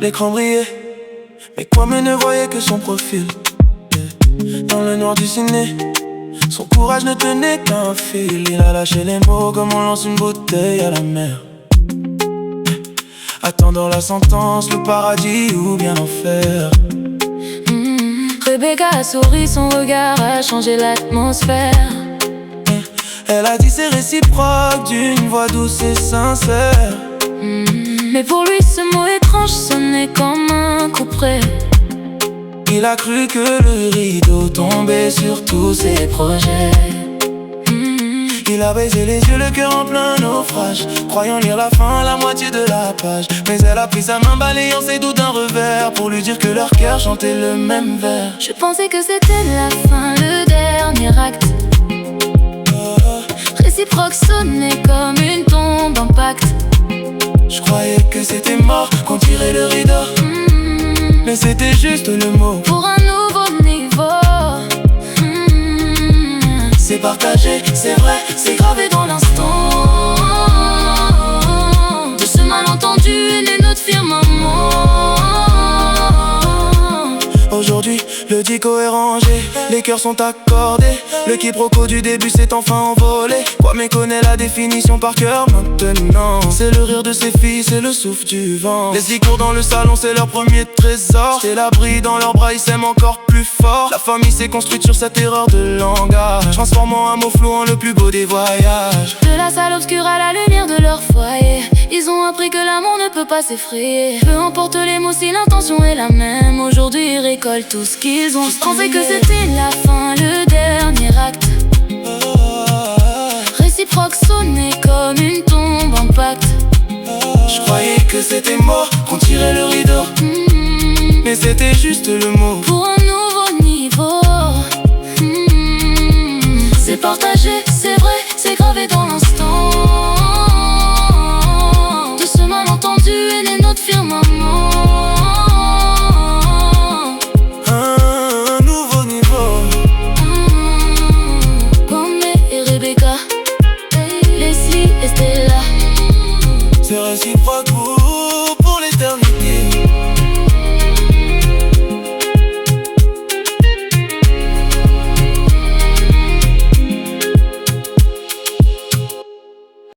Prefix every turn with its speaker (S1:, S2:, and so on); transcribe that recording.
S1: L'écran brillait, mais Kwame ne voyait que son profil. Dans le noir du ciné, son courage ne tenait qu'à un fil. Il a lâché les mots comme on lance une bouteille à la mer, attendant la sentence, le paradis ou bien l'enfer.
S2: Rebecca a souri, son regard a changé l'atmosphère.
S1: Elle a dit c'est réciproque d'une voix douce et sincère.
S2: Mais pour lui ce mot étrange sonnait comme un couperet.
S1: Il a cru que le rideau tombait sur tous ses projets. Il a baisé les yeux, le cœur en plein naufrage, croyant lire la fin, la moitié de la page. Mais elle a pris sa main balayant ses doutes d'un revers, pour lui dire que leur cœur chantait le même vers.
S2: Je pensais que c'était la fin, le dernier acte. Réciproque sonnait comme une tombe en pacte.
S1: Je croyais que c'était mort, qu'on tirait le rideau, mais c'était juste le mot
S2: pour un nouveau niveau.
S1: C'est partagé, c'est vrai, c'est gravé dans l'instant.
S2: De ce malentendu est né notre firmament.
S1: Aujourd'hui, le dico est rangé, les cœurs sont accordés. Le quiproquo du début s'est enfin envolé. Kwame connaît la définition par cœur maintenant. C'est le rire de ses filles, c'est le souffle du vent. Les courent dans le salon, c'est leur premier trésor. C'est l'abri dans leurs bras, ils s'aiment encore plus fort. La famille s'est construite sur cette erreur de langage, transformant un mot flou en le plus beau des voyages.
S2: De la salle obscure à la lumière de leur foyer, ils ont appris que l'amour ne peut pas s'effrayer. Peu importe les mots si l'intention est la même. Aujourd'hui ils récoltent tout ce qu'ils ont. Je pensais que c'était la fin, le dernier acte. Réciproque sonnait comme une tombe en pacte.
S1: Je croyais que c'était mort, qu'on tirait le rideau, mais c'était juste le mot
S2: pour un nouveau niveau. C'est partagé, c'est vrai, c'est gravé dans l'instant. De ce malentendu est né notre firmament.
S1: Un nouveau niveau.
S2: Kwame et Rebecca, Leslie et Stella.
S1: C'est réciproque pour l'éternité.